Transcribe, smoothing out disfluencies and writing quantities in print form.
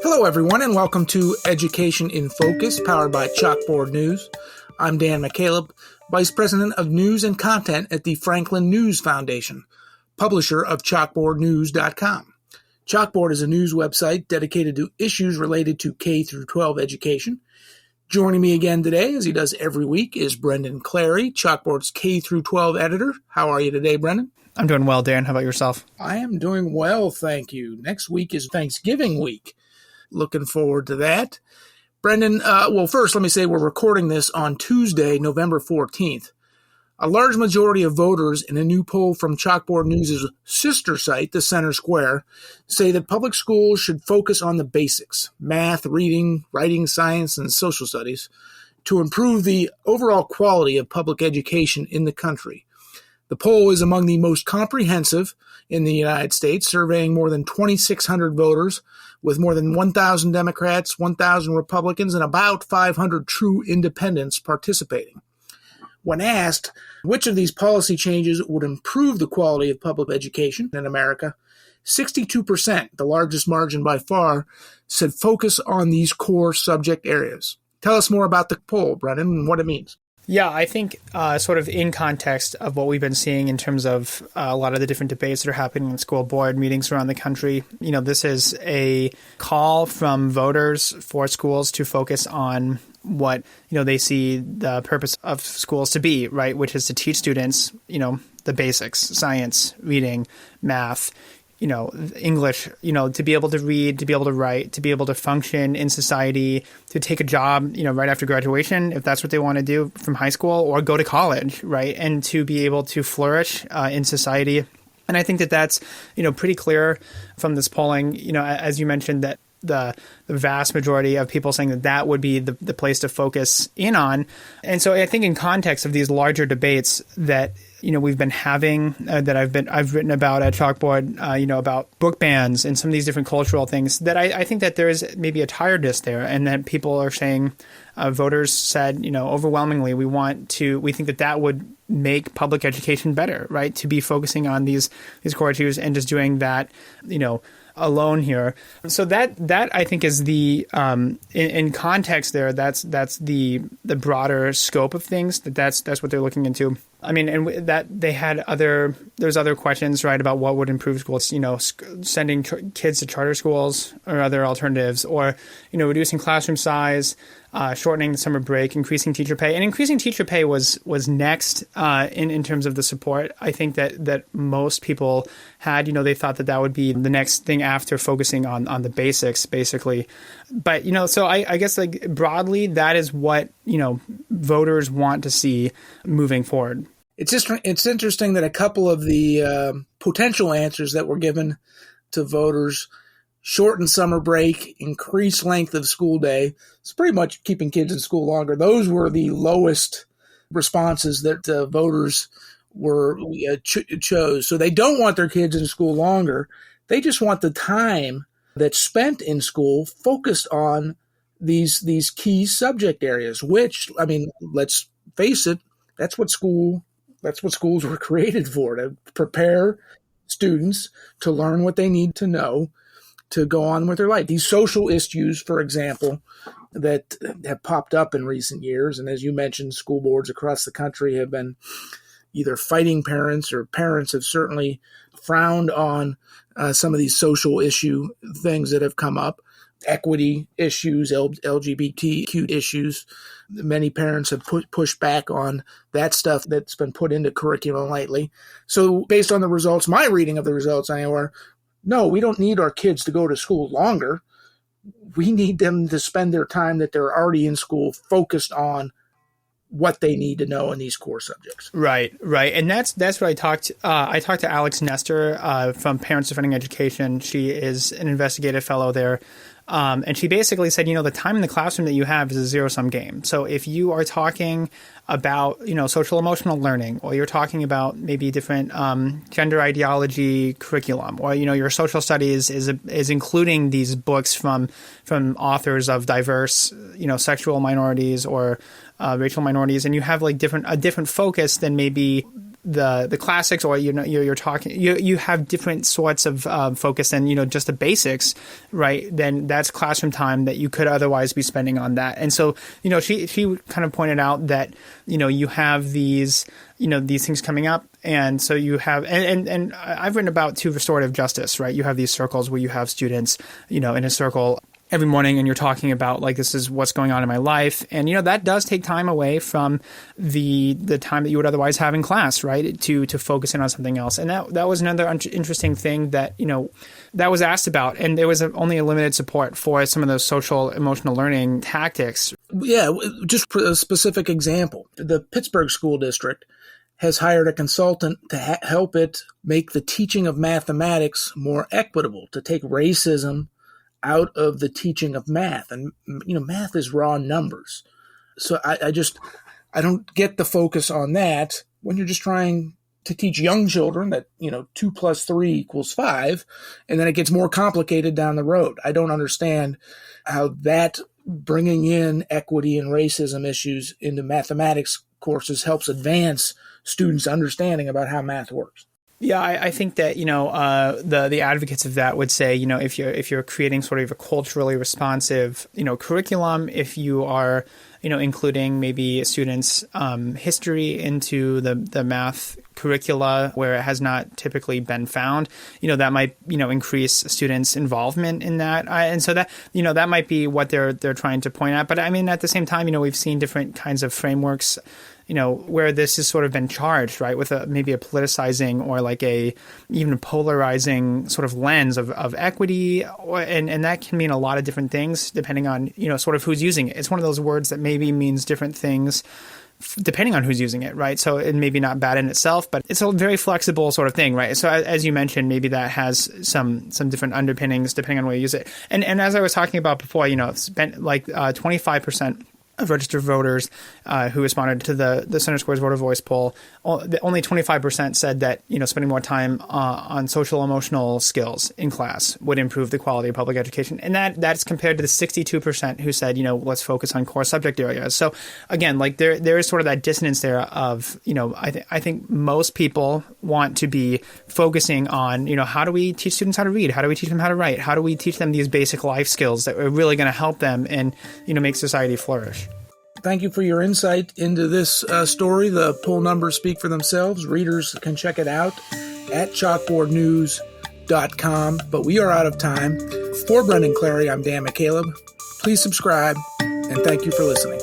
Hello, everyone, and welcome to Education in Focus, powered by Chalkboard News. I'm Dan McCaleb, Vice President of News and Content at the Franklin News Foundation, publisher of ChalkboardNews.com. Chalkboard is a news website dedicated to issues related to K-12 education. Joining me again today, as he does every week, is Brendan Clary, Chalkboard's K-12 editor. How are you today, Brendan? I'm doing well, Dan. How about yourself? I am doing well, thank you. Next week is Thanksgiving week. Looking forward to that. Brendan, first let me say we're recording this on Tuesday, November 14th. A large majority of voters in a new poll from Chalkboard News' sister site, the Center Square, say that public schools should focus on the basics, math, reading, writing, science, and social studies, to improve the overall quality of public education in the country. The poll is among the most comprehensive in the United States, surveying more than 2,600 voters, with more than 1,000 Democrats, 1,000 Republicans, and about 500 true independents participating. When asked which of these policy changes would improve the quality of public education in America, 62%, the largest margin by far, said focus on these core subject areas. Tell us more about the poll, Brendan, and what it means. Yeah, I think sort of in context of what we've been seeing in terms of a lot of the different debates that are happening in school board meetings around the country, this is a call from voters for schools to focus on what, they see the purpose of schools to be, right, which is to teach students, the basics, science, reading, math, English, to be able to read, to be able to write, to be able to function in society, to take a job, right after graduation, if that's what they want to do from high school, or go to college, right? And to be able to flourish in society. And I think that that's, pretty clear from this polling, as you mentioned, that the vast majority of people saying that would be the place to focus in on. And so I think in context of these larger debates that we've been having, that I've written about at Chalkboard, about book bans and some of these different cultural things, that I think that there is maybe a tiredness there, and that people are saying, voters said, overwhelmingly, we think that would make public education better, right? To be focusing on these core issues and just doing that, alone here. So that I think is the in context there. That's the broader scope of things. That's what they're looking into. I mean, and that they had there's other questions, right, about what would improve schools. Sending kids to charter schools or other alternatives, or reducing classroom size, shortening the summer break, increasing teacher pay. And increasing teacher pay was next in terms of the support. I think that most people had, they thought that would be the next thing after focusing on the basics, basically. But, so I guess like broadly, that is what, voters want to see moving forward. It's interesting that a couple of the potential answers that were given to voters, shorten summer break, increase length of school day, it's pretty much keeping kids in school longer. Those were the lowest responses that voters chose. So they don't want their kids in school longer. They just want the time that's spent in school focused on these key subject areas, which, I mean, let's face it, that's what schools were created for, to prepare students to learn what they need to know to go on with their life. These social issues, for example, that have popped up in recent years, and as you mentioned, school boards across the country have been either fighting parents, or parents have certainly frowned on some of these social issue things that have come up. Equity issues, LGBTQ issues. Many parents have pushed back on that stuff that's been put into curriculum lately. So based on the results, my reading of the results are, no, we don't need our kids to go to school longer. We need them to spend their time that they're already in school focused on what they need to know in these core subjects. Right. And that's what I talked to Alex Nestor from Parents Defending Education. She is an investigative fellow there. And she basically said, the time in the classroom that you have is a zero-sum game. So if you are talking about, social emotional learning, or you're talking about maybe different gender ideology curriculum, or, your social studies is including these books from authors of diverse, sexual minorities or racial minorities, and you have like a different focus than maybe the classics, or you're talking, you have different sorts of focus than just the basics, right? Then that's classroom time that you could otherwise be spending on that. And so she kind of pointed out that you have these things coming up, and so you have and I've written about too restorative justice, right? You have these circles where you have students in a circle every morning, and you're talking about like, this is what's going on in my life. And, that does take time away from the time that you would otherwise have in class, right? To focus in on something else. And that was another interesting thing that, that was asked about. And there was only a limited support for some of those social emotional learning tactics. Yeah, just a specific example. The Pittsburgh School District has hired a consultant to help it make the teaching of mathematics more equitable, to take racism out of the teaching of math. And, math is raw numbers. So I don't get the focus on that when you're just trying to teach young children that, 2 + 3 = 5, and then it gets more complicated down the road. I don't understand how that bringing in equity and racism issues into mathematics courses helps advance students' understanding about how math works. Yeah, I think that the advocates of that would say if you're creating sort of a culturally responsive curriculum, if you are including maybe students' history into the math curricula where it has not typically been found, that might increase students' involvement in that, and so that that might be what they're trying to point at. But I mean, at the same time, we've seen different kinds of frameworks where this has sort of been charged, right, with maybe a politicizing or like even a polarizing sort of lens of equity, and that can mean a lot of different things depending on, sort of who's using it. It's one of those words that maybe means different things depending on who's using it, right? So it may be not bad in itself, but it's a very flexible sort of thing, right? So as you mentioned, maybe that has some different underpinnings depending on where you use it. And as I was talking about before, it's been like 25% of registered voters who responded to the Center Square's Voter Voice poll, only 25% said that spending more time on social emotional skills in class would improve the quality of public education, and that's compared to the 62% who said let's focus on core subject areas. So again, like there is sort of that dissonance there of I think most people want to be focusing on how do we teach students how to read, how do we teach them how to write, how do we teach them these basic life skills that are really going to help them and make society flourish. Thank you for your insight into this story. The poll numbers speak for themselves. Readers can check it out at chalkboardnews.com. But we are out of time. For Brendan Clary, I'm Dan McCaleb. Please subscribe, and thank you for listening.